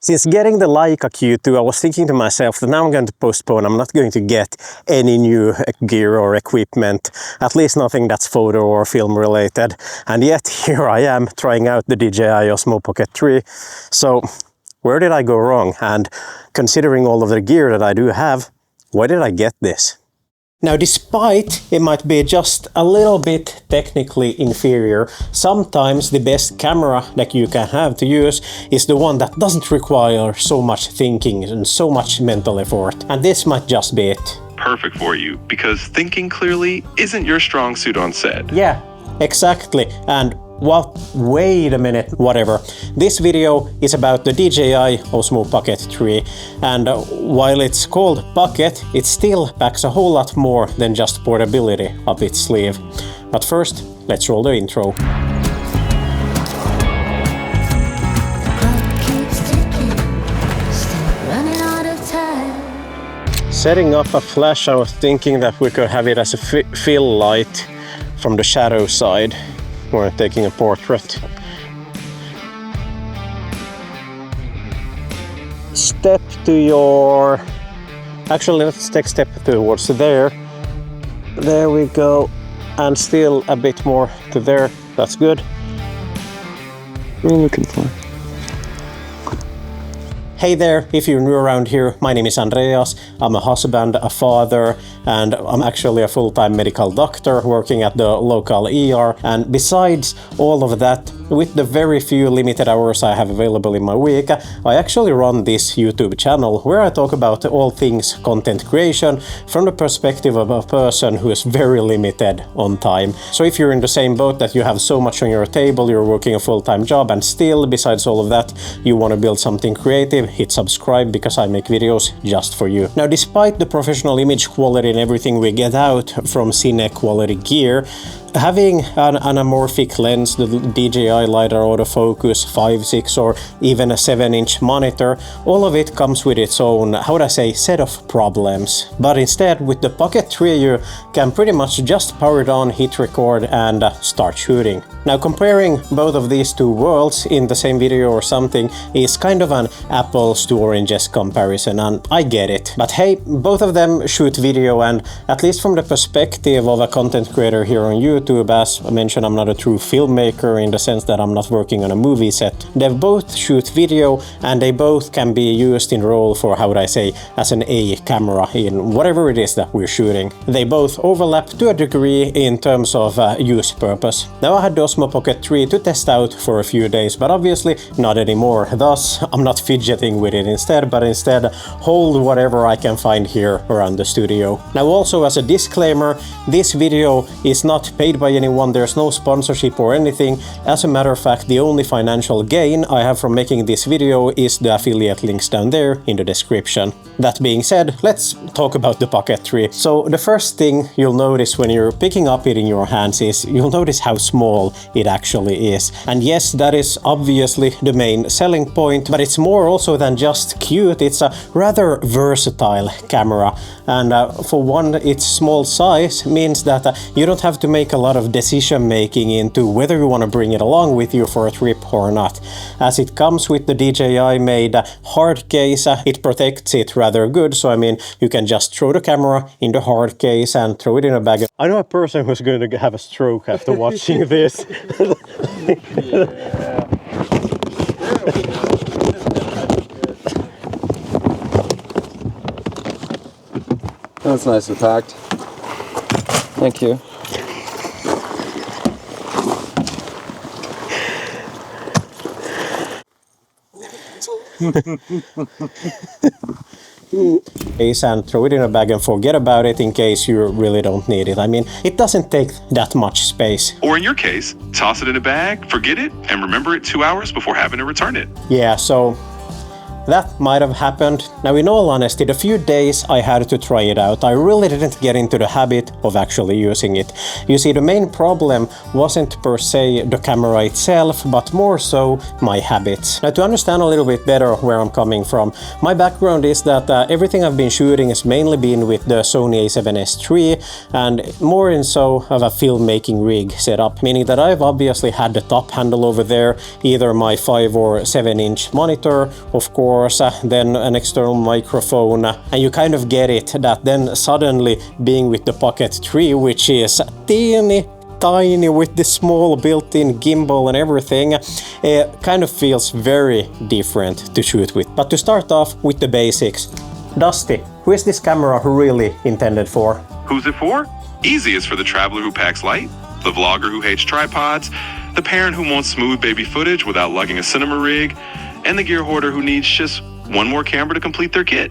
Since getting the Leica Q2, I was thinking to myself that now I'm going to postpone. I'm not going to get any new gear or equipment, at least nothing that's photo or film related. And yet here I am trying out the DJI Osmo Pocket 3. So where did I go wrong? And considering all of the gear that I do have, why did I get this? Now, despite it might be just a little bit technically inferior, sometimes the best camera that you can have to use is the one that doesn't require so much thinking and so much mental effort. And this might just be it. Perfect for you, because thinking clearly isn't your strong suit on set. Yeah, exactly. And well, wait a minute, whatever. This video is about the DJI Osmo Pocket 3, and while it's called Pocket, it still packs a whole lot more than just portability up its sleeve. But first, let's roll the intro. Setting up a flash, I was thinking that we could have it as a fill light from the shadow side. We're taking a portrait. Step to your... Actually, let's take step towards there. There we go. And still a bit more to there. That's good. What are you looking for? Hey there, if you're new around here, my name is Andreas. I'm a husband, a father, and I'm actually a full-time medical doctor working at the local ER. And besides all of that, with the very few limited hours I have available in my week, I actually run this YouTube channel where I talk about all things content creation from the perspective of a person who is very limited on time. So if you're in the same boat that you have so much on your table, you're working a full-time job, and still, besides all of that, you want to build something creative, hit subscribe because I make videos just for you. Now, despite the professional image quality and everything we get out from cine quality gear, having an anamorphic lens, the DJI LiDAR autofocus, 5, 6 or even a 7-inch monitor, all of it comes with its own, how would I say, set of problems. But instead, with the Pocket 3 you can pretty much just power it on, hit record and start shooting. Now, comparing both of these two worlds in the same video or something is kind of an apples to oranges comparison, and I get it. But hey, both of them shoot video, and at least from the perspective of a content creator here on YouTube, as I mentioned, I'm not a true filmmaker in the sense that I'm not working on a movie set. They both shoot video, and they both can be used in role for, how would I say, as an A camera in whatever it is that we're shooting. They both overlap to a degree in terms of use purpose. Now, I had the Osmo Pocket 3 to test out for a few days, but obviously not anymore. Thus, I'm not fidgeting with it instead, but instead hold whatever I can find here around the studio. Now, also as a disclaimer, this video is not paid by anyone, there's no sponsorship or anything. As a matter of fact, the only financial gain I have from making this video is the affiliate links down there in the description. That being said, let's talk about the Pocket 3. So the first thing you'll notice when you're picking up it in your hands is you'll notice how small it actually is. And yes, that is obviously the main selling point, but it's more also than just cute. It's a rather versatile camera. And for one, its small size means that you don't have to make a lot of decision making into whether you want to bring it along with you for a trip or not. As it comes with the DJI made hard case, it protects it rather good. So I mean, you can just throw the camera in the hard case and throw it in a bag. I know a person who's going to have a stroke after watching this. That's nicely packed. Thank you. And throw it in a bag and forget about it in case you really don't need it. I mean, it doesn't take that much space. Or in your case, toss it in a bag, forget it, and remember it 2 hours before having to return it. Yeah, so that might have happened. Now, in all honesty, the few days I had to try it out, I really didn't get into the habit of actually using it. You see, the main problem wasn't per se the camera itself, but more so my habits. Now, to understand a little bit better where I'm coming from, my background is that everything I've been shooting has mainly been with the Sony a7S III, and more in so of a filmmaking rig setup, meaning that I've obviously had the top handle over there, either my 5 or 7-inch monitor, of course, course, then an external microphone, and you kind of get it that then suddenly being with the Pocket 3, which is teeny tiny with the small built-in gimbal and everything, it kind of feels very different to shoot with. But to start off with the basics, Dusty, who is this camera really intended for? Who's it for? Easy, it's for the traveler who packs light, the vlogger who hates tripods, the parent who wants smooth baby footage without lugging a cinema rig, and the gear hoarder who needs just one more camera to complete their kit.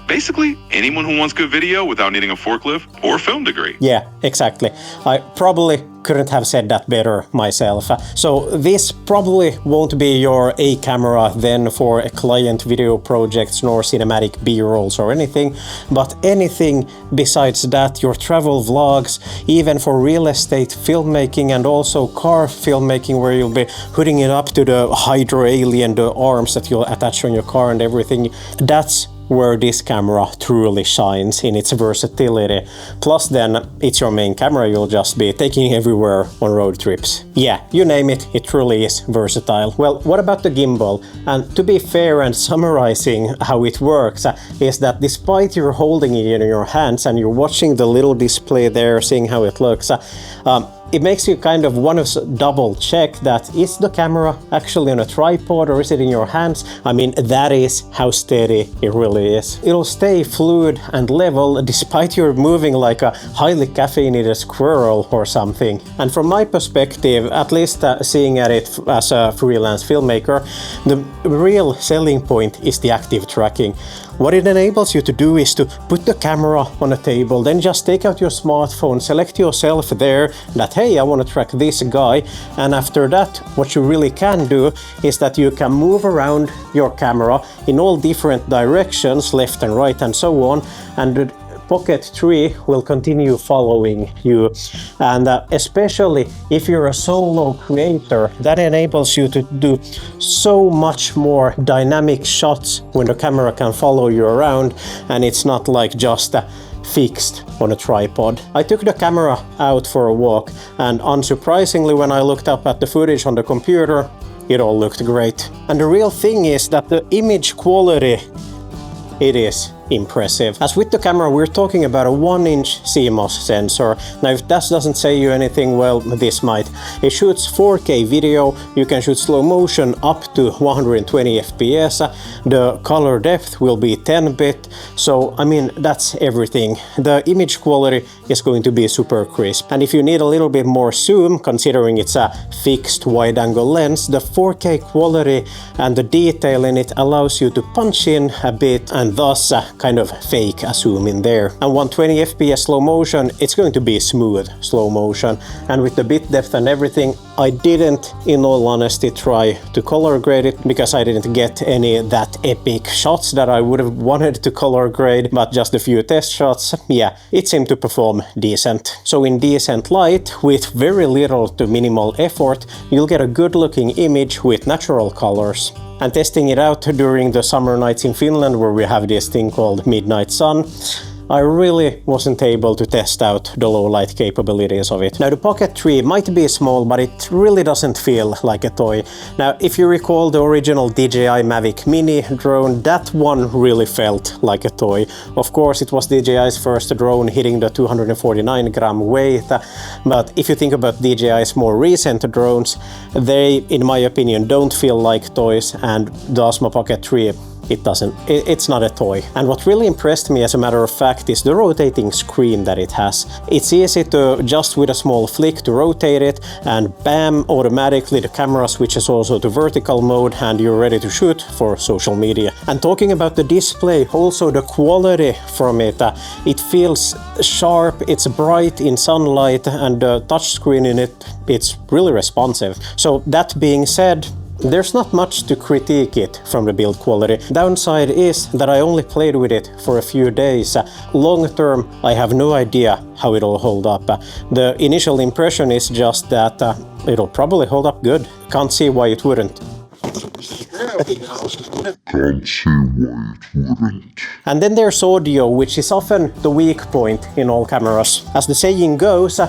Basically, anyone who wants good video without needing a forklift or a film degree. Yeah, exactly. I probably couldn't have said that better myself. So this probably won't be your A camera then for a client video projects nor cinematic B-rolls or anything, but anything besides that, your travel vlogs, even for real estate filmmaking and also car filmmaking where you'll be putting it up to the Hydro Alien, the arms that you'll attach on your car and everything, that's where this camera truly shines in its versatility. Plus then, it's your main camera you'll just be taking everywhere on road trips. Yeah, you name it, it truly is versatile. Well, what about the gimbal? And to be fair and summarizing how it works, is that despite you're holding it in your hands and you're watching the little display there, seeing how it looks, it makes you kind of want to double check that is the camera actually on a tripod or is it in your hands? I mean, that is how steady it really is. It'll stay fluid and level despite you're moving like a highly caffeinated squirrel or something. And from my perspective, at least seeing at it as a freelance filmmaker, the real selling point is the active tracking. What it enables you to do is to put the camera on a table, then just take out your smartphone, select yourself there that, hey, I want to track this guy. And after that, what you really can do is that you can move around your camera in all different directions, left and right and so on. And the Pocket 3 will continue following you, and especially if you're a solo creator, that enables you to do so much more dynamic shots when the camera can follow you around and it's not like just fixed on a tripod. I took the camera out for a walk and unsurprisingly when I looked up at the footage on the computer, it all looked great. And the real thing is that the image quality, it is impressive. As with the camera, we're talking about a 1-inch CMOS sensor. Now, if that doesn't say you anything, well, this might. It shoots 4K video, you can shoot slow motion up to 120 FPS, the color depth will be 10-bit, so I mean, that's everything. The image quality is going to be super crisp. And if you need a little bit more zoom, considering it's a fixed wide-angle lens, the 4K quality and the detail in it allows you to punch in a bit and thus kind of fake a zoom in there. And 120 FPS slow motion, it's going to be smooth slow motion. And with the bit depth and everything, I didn't, in all honesty, try to color grade it because I didn't get any that epic shots that I would have wanted to color grade, but just a few test shots, yeah, it seemed to perform decent. So in decent light, with very little to minimal effort, you'll get a good looking image with natural colors. And testing it out during the summer nights in Finland where we have this thing called midnight sun, I really wasn't able to test out the low light capabilities of it. Now the Pocket 3 might be small, but it really doesn't feel like a toy. Now if you recall the original DJI Mavic Mini drone, that one really felt like a toy. Of course it was DJI's first drone hitting the 249 gram weight, but if you think about DJI's more recent drones, they, in my opinion, don't feel like toys, and the Osmo Pocket 3, it's not a toy. And what really impressed me, as a matter of fact, is the rotating screen that it has. It's easy to just with a small flick to rotate it and bam, automatically the camera switches also to vertical mode and you're ready to shoot for social media. And talking about the display, also the quality from it, it feels sharp, it's bright in sunlight, and the touchscreen in it, it's really responsive. So that being said, there's not much to critique it from the build quality. Downside is that I only played with it for a few days. Long term, I have no idea how it'll hold up. The initial impression is just that it'll probably hold up good. Can't see why it wouldn't. And then there's audio, which is often the weak point in all cameras. As the saying goes,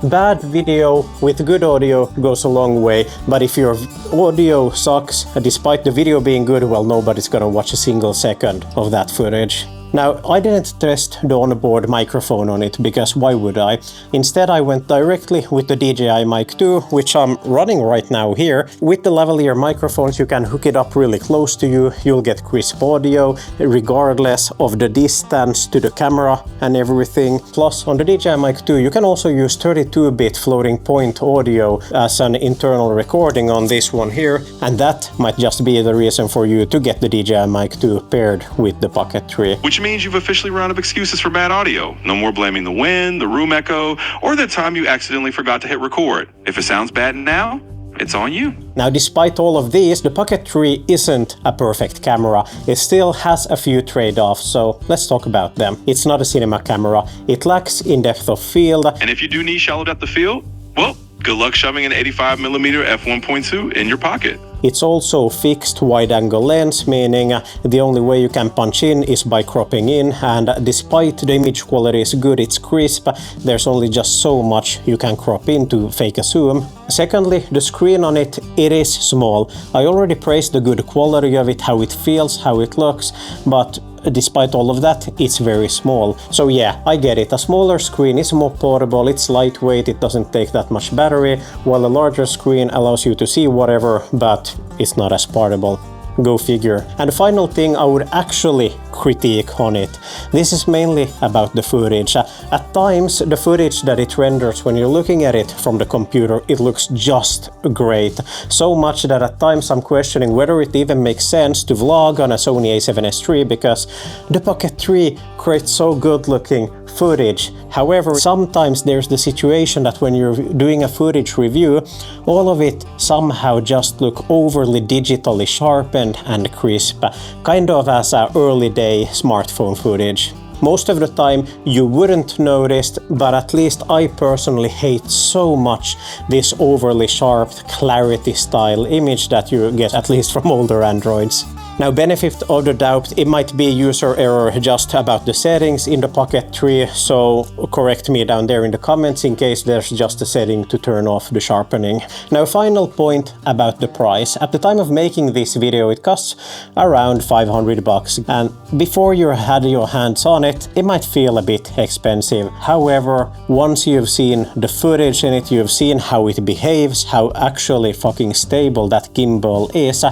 bad video with good audio goes a long way, but if your audio sucks, despite the video being good, well, nobody's gonna watch a single second of that footage. Now, I didn't test the onboard microphone on it, because why would I? Instead, I went directly with the DJI Mic 2, which I'm running right now here. With the lavalier microphones, you can hook it up really close to you. You'll get crisp audio, regardless of the distance to the camera and everything. Plus, on the DJI Mic 2, you can also use 32-bit floating point audio as an internal recording on this one here, and that might just be the reason for you to get the DJI Mic 2 paired with the Pocket 3. Which means you've officially run out of excuses for bad audio. No more blaming the wind, the room echo, or the time you accidentally forgot to hit record. If it sounds bad now, it's on you. Now, despite all of these, the Pocket 3 isn't a perfect camera. It still has a few trade-offs, so let's talk about them. It's not a cinema camera. It lacks in depth of field. And if you do need shallow depth of field, well, good luck shoving an 85mm f1.2 in your pocket. It's also fixed wide-angle lens, meaning the only way you can punch in is by cropping in, and despite the image quality is good, it's crisp, there's only just so much you can crop in to fake a zoom. Secondly, the screen on it is small. I already praised the good quality of it, how it feels, how it looks, but despite all of that, it's very small. So yeah, I get it. A smaller screen is more portable, it's lightweight, it doesn't take that much battery, while a larger screen allows you to see whatever, but it's not as portable. Go figure. And the final thing I would actually critique on it. This is mainly about the footage. At times, the footage that it renders when you're looking at it from the computer, it looks just great. So much that at times I'm questioning whether it even makes sense to vlog on a Sony a7S III, because the Pocket 3 creates so good looking footage. However, sometimes there's the situation that when you're doing a footage review, all of it somehow just look overly digitally sharpened and crisp, kind of as a early day smartphone footage. Most of the time you wouldn't notice, but at least I personally hate so much this overly sharp clarity style image that you get at least from older Androids. Now, benefit of the doubt, it might be user error just about the settings in the Pocket 3, so correct me down there in the comments in case there's just a setting to turn off the sharpening. Now, final point about the price. At the time of making this video, it costs around $500, and before you had your hands on it, it might feel a bit expensive. However, once you've seen the footage in it, you've seen how it behaves, how actually fucking stable that gimbal is,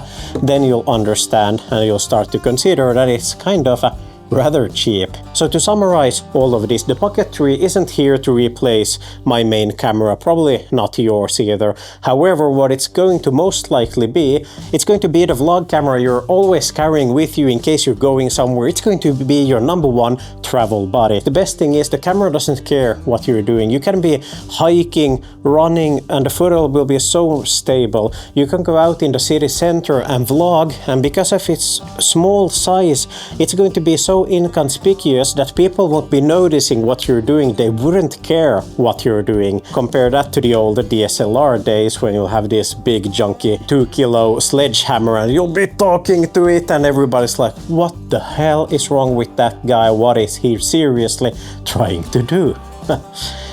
then you'll understand and you'll start to consider that it's kind of rather cheap. So to summarize all of this, the Pocket 3 isn't here to replace my main camera, probably not yours either. However, what it's going to most likely be, it's going to be the vlog camera you're always carrying with you in case you're going somewhere. It's going to be your #1 travel buddy. The best thing is the camera doesn't care what you're doing. You can be hiking, running, and the footage will be so stable. You can go out in the city center and vlog, and because of its small size, it's going to be so inconspicuous that people won't be noticing what you're doing. They wouldn't care what you're doing. Compare that to the old DSLR days when you'll have this big junky 2-kilo sledgehammer and you'll be talking to it and everybody's like, what the hell is wrong with that guy? What is he seriously trying to do?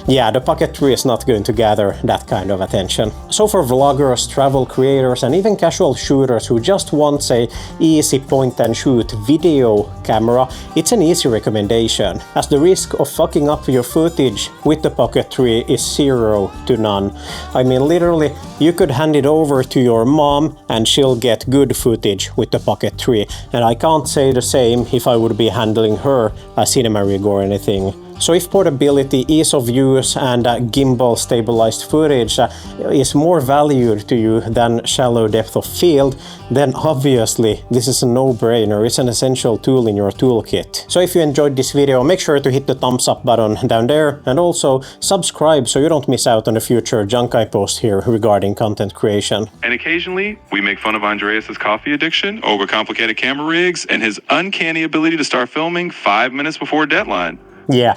Yeah, the Pocket 3 is not going to gather that kind of attention. So for vloggers, travel creators, and even casual shooters who just want a easy point-and-shoot video camera, it's an easy recommendation, as the risk of fucking up your footage with the Pocket 3 is 0 to none. I mean, literally, you could hand it over to your mom and she'll get good footage with the Pocket 3, and I can't say the same if I would be handling her a cinema rig or anything. So if portability, ease of use, and gimbal stabilized footage is more valued to you than shallow depth of field, then obviously this is a no-brainer. It's an essential tool in your toolkit. So if you enjoyed this video, make sure to hit the thumbs up button down there, and also subscribe so you don't miss out on the future junk I post here regarding content creation. And occasionally, we make fun of Andreas' coffee addiction, overcomplicated camera rigs, and his uncanny ability to start filming 5 minutes before deadline. Yeah.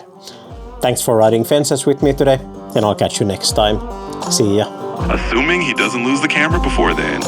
Thanks for riding fences with me today, and I'll catch you next time. See ya. Assuming he doesn't lose the camera before then.